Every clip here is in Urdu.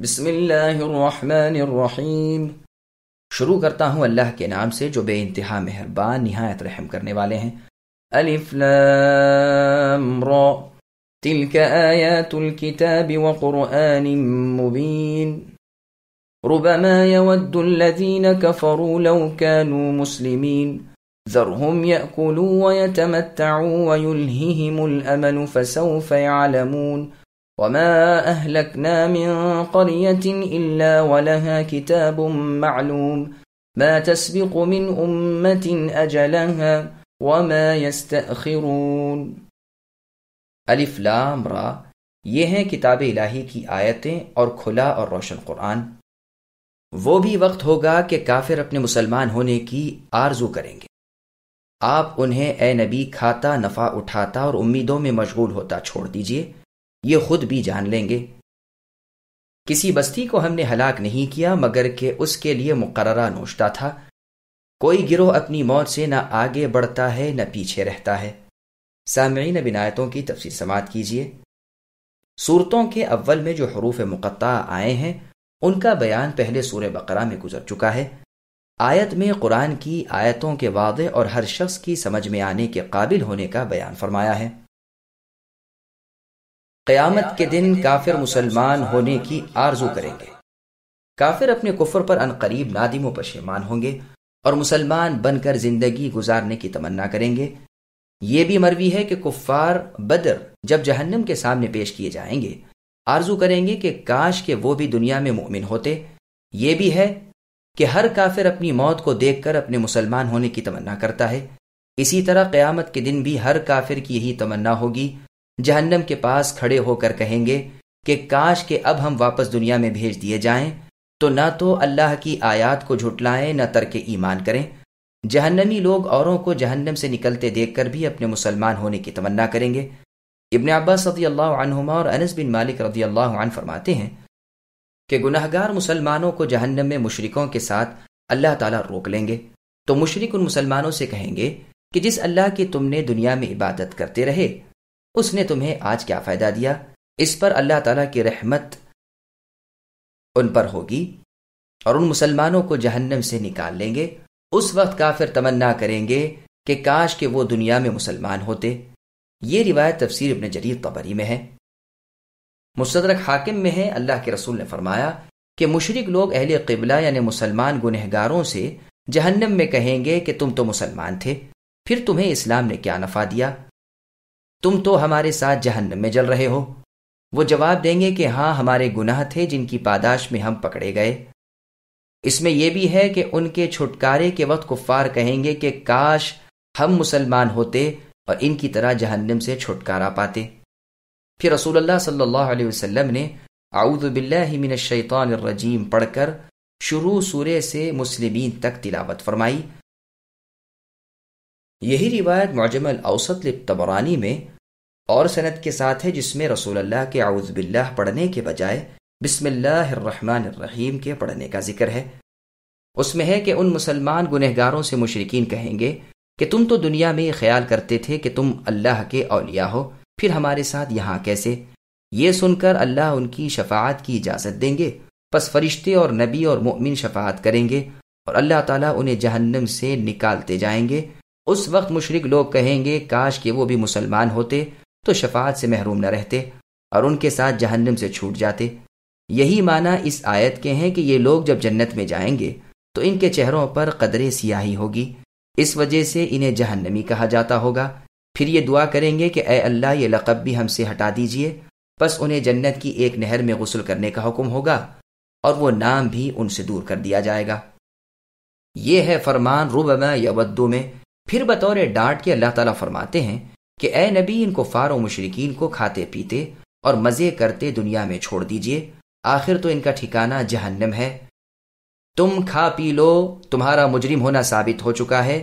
بسم اللہ الرحمن الرحیم۔ شروع کرتا ہوں اللہ کے نام سے جو بے انتہا مہربان نہایت رحم کرنے والے ہیں۔ الف لام را تلک آیات الكتاب وقرآن مبین ربما يود الذين كفروا لو كانوا مسلمين ذرهم يأكلوا ويتمتعوا ويلههم الأمل فسوف يعلمون وما أهلكنا من قرية إلا ولها كتاب معلوم ما تسبق من أمة أجلها وما يستأخرون۔ الف لام را یہ ہیں کتاب الہی کی آیتیں اور کھلا اور روشن قرآن۔ وہ بھی وقت ہوگا کہ کافر اپنے مسلمان ہونے کی آرزو کریں گے، آپ انہیں اے نبی کھاتا نفع اٹھاتا اور امیدوں میں مشغول ہوتا چھوڑ دیجئے، یہ خود بھی جان لیں گے۔ کسی بستی کو ہم نے ہلاک نہیں کیا مگر کہ اس کے لیے مقررہ نوشتہ تھا، کوئی گروہ اپنی موت سے نہ آگے بڑھتا ہے نہ پیچھے رہتا ہے۔ سامعین، اب ان آیتوں کی تفسیر سماعت کیجیے۔ سورتوں کے اول میں جو حروف مقطعہ آئے ہیں ان کا بیان پہلے سورہ بقرہ میں گزر چکا ہے۔ آیت میں قرآن کی آیتوں کے واضح اور ہر شخص کی سمجھ میں آنے کے قابل ہونے کا بیان فرمایا ہے۔ قیامت کے دن کافر مسلمان ہونے کی آرزو کریں گے۔ کافر اپنے کفر پر عنقریب نادم و پشیمان ہوں گے اور مسلمان بن کر زندگی گزارنے کی تمنا کریں گے۔ یہ بھی مروی ہے کہ کفار بدر جب جہنم کے سامنے پیش کیے جائیں گے آرزو کریں گے کہ کاش کہ وہ بھی دنیا میں مؤمن ہوتے۔ یہ بھی ہے کہ ہر کافر اپنی موت کو دیکھ کر اپنے مسلمان ہونے کی تمنا کرتا ہے۔ اسی طرح قیامت کے دن بھی ہر کافر کی یہی تمنا ہوگی، جہنم کے پاس کھڑے ہو کر کہیں گے کہ کاش کہ اب ہم واپس دنیا میں بھیج دیے جائیں تو نہ تو اللہ کی آیات کو جھٹلائیں نہ ترک ایمان کریں۔ جہنمی لوگ اوروں کو جہنم سے نکلتے دیکھ کر بھی اپنے مسلمان ہونے کی تمنا کریں گے۔ ابن عباس رضی اللہ عنہما اور انس بن مالک رضی اللہ عنہ فرماتے ہیں کہ گناہگار مسلمانوں کو جہنم میں مشرکوں کے ساتھ اللہ تعالیٰ روک لیں گے تو مشرک ان مسلمانوں سے کہیں گے کہ جس اللہ کی تم نے دنیا میں عبادت کرتے رہے اس نے تمہیں آج کیا فائدہ دیا؟ اس پر اللہ تعالیٰ کی رحمت ان پر ہوگی اور ان مسلمانوں کو جہنم سے نکال لیں گے۔ اس وقت کافر تمنا کریں گے کہ کاش کہ وہ دنیا میں مسلمان ہوتے۔ یہ روایت تفسیر ابن جریر طبری میں ہے۔ مستدرک حاکم میں ہے، اللہ کے رسول نے فرمایا کہ مشرک لوگ اہل قبلہ یعنی مسلمان گنہگاروں سے جہنم میں کہیں گے کہ تم تو مسلمان تھے، پھر تمہیں اسلام نے کیا نفع دیا؟ تم تو ہمارے ساتھ جہنم میں جل رہے ہو۔ وہ جواب دیں گے کہ ہاں، ہمارے گناہ تھے جن کی پاداش میں ہم پکڑے گئے۔ اس میں یہ بھی ہے کہ ان کے چھٹکارے کے وقت کفار کہیں گے کہ کاش ہم مسلمان ہوتے اور ان کی طرح جہنم سے چھٹکارا پاتے۔ پھر رسول اللہ صلی اللہ علیہ وسلم نے اعوذ باللہ من الشیطان الرجیم پڑھ کر شروع سورے سے مسلمین تک تلاوت فرمائی۔ یہی روایت معجم الاوسط للطبرانی میں اور سند کے ساتھ ہے، جس میں رسول اللہ کے اعوذ باللہ پڑھنے کے بجائے بسم اللہ الرحمن الرحیم کے پڑھنے کا ذکر ہے۔ اس میں ہے کہ ان مسلمان گنہگاروں سے مشرکین کہیں گے کہ تم تو دنیا میں یہ خیال کرتے تھے کہ تم اللہ کے اولیاء ہو، پھر ہمارے ساتھ یہاں کیسے؟ یہ سن کر اللہ ان کی شفاعت کی اجازت دیں گے، پس فرشتے اور نبی اور مؤمن شفاعت کریں گے اور اللہ تعالیٰ انہیں جہنم سے نکالتے جائیں گے۔ اس وقت مشرک لوگ کہیں گے کاش کہ وہ بھی مسلمان ہوتے تو شفاعت سے محروم نہ رہتے اور ان کے ساتھ جہنم سے چھوٹ جاتے۔ یہی معنی اس آیت کے ہیں کہ یہ لوگ جب جنت میں جائیں گے تو ان کے چہروں پر قدرے سیاہی ہوگی، اس وجہ سے انہیں جہنمی کہا جاتا ہوگا۔ پھر یہ دعا کریں گے کہ اے اللہ یہ لقب بھی ہم سے ہٹا دیجئے، پس انہیں جنت کی ایک نہر میں غسل کرنے کا حکم ہوگا اور وہ نام بھی ان سے دور کر دیا جائے گا۔ یہ ہے فرمان ربما یودو میں۔ پھر بطور ڈانٹ کے اللہ تعالیٰ فرماتے ہیں کہ اے نبی ان کفار و مشرکین کو کھاتے پیتے اور مزے کرتے دنیا میں چھوڑ دیجئے، آخر تو ان کا ٹھکانہ جہنم ہے۔ تم کھا پی لو، تمہارا مجرم ہونا ثابت ہو چکا ہے۔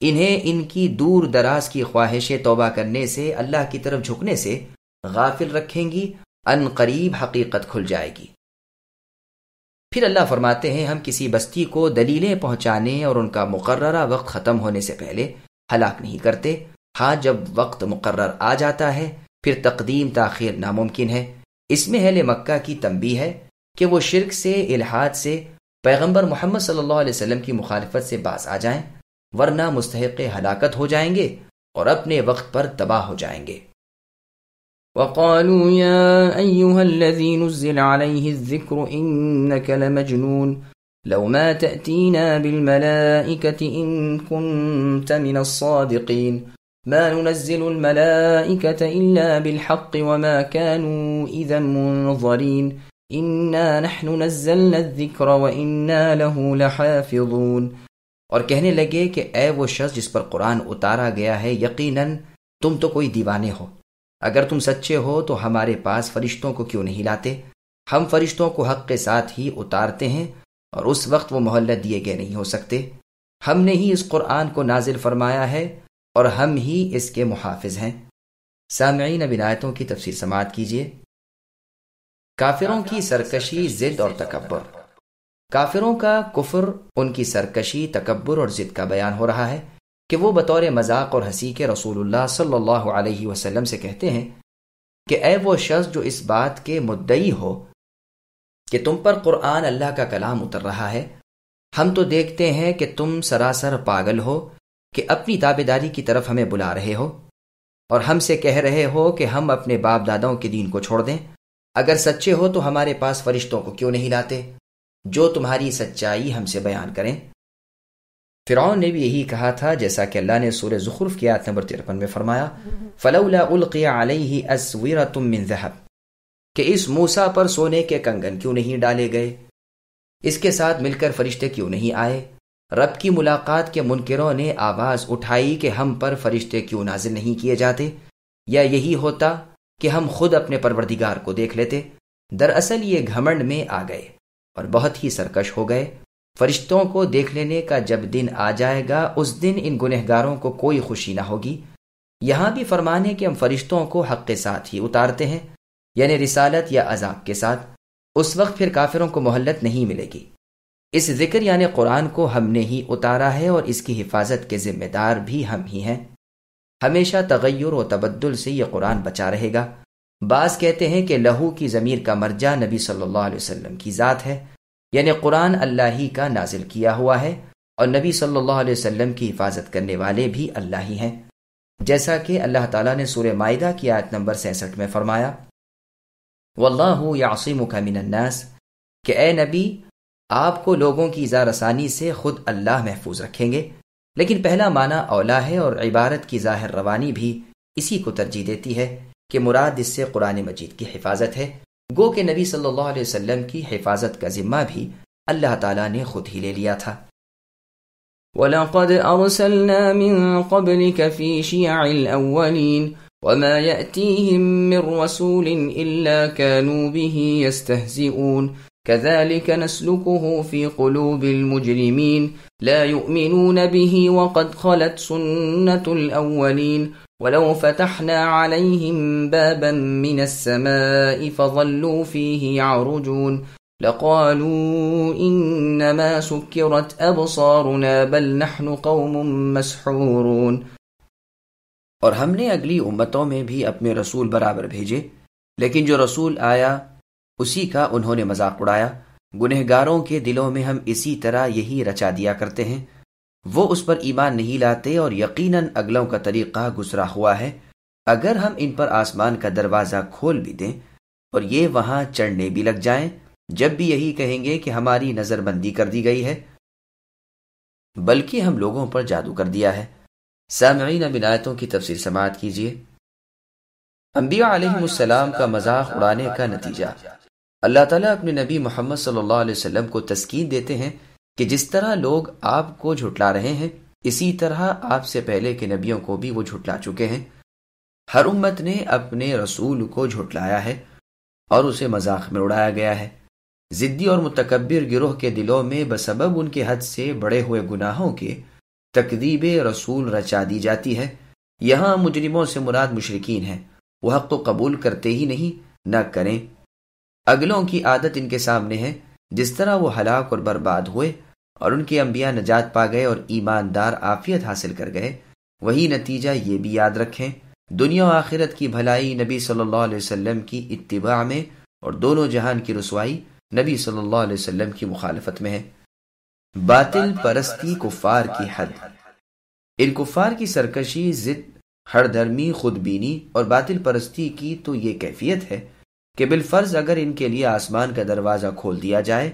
انہیں ان کی دور دراز کی خواہشیں توبہ کرنے سے، اللہ کی طرف جھکنے سے غافل رکھیں گی، ان قریب حقیقت کھل جائے گی۔ پھر اللہ فرماتے ہیں ہم کسی بستی کو دلیلیں پہنچانے اور ان کا مقررہ وقت ختم ہونے سے پہلے ہلاک نہیں کرتے، ہاں جب وقت مقرر آ جاتا ہے پھر تقدیم تاخیر ناممکن ہے۔ اس میں اہل مکہ کی تنبیہ ہے کہ وہ شرک سے، الحاد سے، پیغمبر محمد صلی اللہ علیہ وسلم کی مخالفت سے باز آ جائیں، ورنہ مستحق ہلاکت ہو جائیں گے اور اپنے وقت پر تباہ ہو جائیں گے۔ وقالوا يا أيها الذي نزل عليه الذكر إنك لمجنون لو ما تأتينا بالملائكة إن كنت من الصادقين ما ننزل الملائكة إلا بالحق وما كانوا إذا منظرين إنا نحن نزلنا الذكر وإنا له لحافظون۔ اور کہنے لگے کہ اے وہ شخص جس پر قرآن اتارا گیا ہے، یقیناً تم تو کوئی دیوانے ہو، اگر تم سچے ہو تو ہمارے پاس فرشتوں کو کیوں نہیں لاتے؟ ہم فرشتوں کو حق کے ساتھ ہی اتارتے ہیں اور اس وقت وہ مہلت دیے گئے نہیں ہو سکتے۔ ہم نے ہی اس قرآن کو نازل فرمایا ہے اور ہم ہی اس کے محافظ ہیں۔ سامعین، اب ان آیتوں کی تفسیر سماعت کیجیے۔ کافروں کی سرکشی، ضد اور تکبر۔ کافروں کا کفر، ان کی سرکشی، تکبر اور ضد کا بیان ہو رہا ہے کہ وہ بطور مذاق اور ہنسی کے رسول اللہ صلی اللہ علیہ وسلم سے کہتے ہیں کہ اے وہ شخص جو اس بات کے مدعی ہو کہ تم پر قرآن اللہ کا کلام اتر رہا ہے، ہم تو دیکھتے ہیں کہ تم سراسر پاگل ہو کہ اپنی تابعداری کی طرف ہمیں بلا رہے ہو اور ہم سے کہہ رہے ہو کہ ہم اپنے باپ داداؤں کے دین کو چھوڑ دیں۔ اگر سچے ہو تو ہمارے پاس فرشتوں کو کیوں نہیں لاتے جو تمہاری سچائی ہم سے بیان کریں۔ فرعون نے بھی یہی کہا تھا، جیسا کہ اللہ نے سورہ زخرف کی آیت نمبر 53 میں فرمایا، فَلَوْلَا أُلْقِيَ عَلَيْهِ أَسْوِرَةٌ مِّن ذَهَبٍ، کہ اس موسیٰ پر سونے کے کنگن کیوں نہیں ڈالے گئے، اس کے ساتھ مل کر فرشتے کیوں نہیں آئے۔ رب کی ملاقات کے منکروں نے آواز اٹھائی کہ ہم پر فرشتے کیوں نازل نہیں کیے جاتے، یا یہی ہوتا کہ ہم خود اپنے پروردگار کو دیکھ لیتے۔ دراصل یہ گھمنڈ میں آ گئے اور بہت ہی سرکش ہو گئے۔ فرشتوں کو دیکھ لینے کا جب دن آ جائے گا، اس دن ان گنہگاروں کو کوئی خوشی نہ ہوگی۔ یہاں بھی فرمان ہے کہ ہم فرشتوں کو حق کے ساتھ ہی اتارتے ہیں، یعنی رسالت یا عذاب کے ساتھ۔ اس وقت پھر کافروں کو مہلت نہیں ملے گی۔ اس ذکر یعنی قرآن کو ہم نے ہی اتارا ہے اور اس کی حفاظت کے ذمہ دار بھی ہم ہی ہیں۔ ہمیشہ تغیر و تبدل سے یہ قرآن بچا رہے گا۔ بعض کہتے ہیں کہ لہو کی ضمیر کا مرجع نبی صلی اللہ علیہ وسلم کی ذات ہے، یعنی قرآن اللہ ہی کا نازل کیا ہوا ہے اور نبی صلی اللہ علیہ وسلم کی حفاظت کرنے والے بھی اللہ ہی ہیں، جیسا کہ اللہ تعالیٰ نے سورہ مائدہ کی آیت نمبر 66 میں فرمایا، وَاللَّهُ يَعْصِمُكَ مِنَ النَّاسِ، کہ اے نبی آپ کو لوگوں کی ایذا رسانی سے خود اللہ محفوظ رکھیں گے۔ لیکن پہلا معنی اولا ہے اور عبارت کی ظاہر روانی بھی اسی کو ترجیح دیتی ہے کہ مراد اس سے قرآن مجید کی حفاظت ہے، گو کہ نبی صلی اللہ علیہ وسلم کی حفاظت کا ذمہ بھی اللہ تعالیٰ نے خود ہی لے لیا تھا۔ وَلَقَدْ أَرْسَلْنَا مِن قَبْلِكَ فِي شِيَعِ الْأَوَّلِينَ وَمَا يَأْتِيهِم مِّن رَّسُولٍ إِلَّا كَانُوا بِهِ يَسْتَهْزِئُونَ كَذَلِكَ نَسْلُكُهُ فِي قُلُوبِ الْمُجْرِمِينَ لَا يُؤْمِنُونَ بِهِ وَقَدْ خَلَتْ سُنَّةُ الْأَوَّلِينَ وَلَوْ فَتَحْنَا عَلَيْهِم بَابًا مِّنَ السَّمَاءِ فَظَلُّوا فِيهِ يَعْرُجُونَ لَقَالُوا إِنَّمَا سُكِّرَتْ أَبْصَارُنَا بَلْ نَحْنُ قَوْمٌ مَّسْحُورُونَ۔ اور ہم نے اگلی امتوں میں بھی اپنے رسول برابر بھیجے، لیکن جو رسول آیا اسی کا انہوں نے مذاق اڑایا۔ گنہگاروں کے دلوں میں ہم اسی طرح یہی رچا دیا کرتے ہیں، وہ اس پر ایمان نہیں لاتے اور یقیناً اگلوں کا طریقہ گزرا ہوا ہے۔ اگر ہم ان پر آسمان کا دروازہ کھول بھی دیں اور یہ وہاں چڑھنے بھی لگ جائیں، جب بھی یہی کہیں گے کہ ہماری نظر بندی کر دی گئی ہے، بلکہ ہم لوگوں پر جادو کر دیا ہے۔ سامعین، اب ان آیتوں کی تفسیر سماعت کیجیے۔ انبیاء علیہم السلام کا مذاق اڑانے کا نتیجہ۔ اللہ تعالیٰ اپنے نبی محمد صلی اللہ علیہ وسلم کو تسکین دیتے ہیں کہ جس طرح لوگ آپ کو جھٹلا رہے ہیں، اسی طرح آپ سے پہلے کے نبیوں کو بھی وہ جھٹلا چکے ہیں۔ ہر امت نے اپنے رسول کو جھٹلایا ہے اور اسے مذاق میں اڑایا گیا ہے۔ ضدی اور متکبر گروہ کے دلوں میں بسبب ان کے حد سے بڑے ہوئے گناہوں کے تکذیب رسول رچا دی جاتی ہے۔ یہاں مجرموں سے مراد مشرکین ہیں، وہ حق کو قبول کرتے ہی نہیں، نہ کریں۔ اگلوں کی عادت ان کے سامنے ہے، جس طرح وہ ہلاک اور برباد ہوئے اور ان کے انبیاء نجات پا گئے اور ایماندار عافیت حاصل کر گئے، وہی نتیجہ یہ بھی یاد رکھیں۔ دنیا و آخرت کی بھلائی نبی صلی اللہ علیہ وسلم کی اتباع میں اور دونوں جہان کی رسوائی نبی صلی اللہ علیہ وسلم کی مخالفت میں ہے۔ باطل پرستی کفار کی حد۔ ان کفار کی سرکشی، ضد، ہر دھرمی، خود بینی اور باطل پرستی کی تو یہ کیفیت ہے کہ بالفرض اگر ان کے لیے آسمان کا دروازہ کھول دیا جائے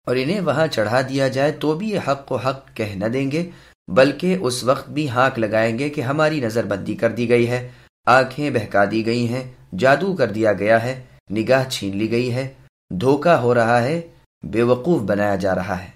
اور انہیں وہاں چڑھا دیا جائے تو بھی یہ حق کو حق کہہ نہ دیں گے، بلکہ اس وقت بھی ہانک لگائیں گے کہ ہماری نظر بندی کر دی گئی ہے، آنکھیں بہکا دی گئی ہیں، جادو کر دیا گیا ہے، نگاہ چھین لی گئی ہے، دھوکہ ہو رہا ہے، بے وقوف بنایا جا رہا ہے۔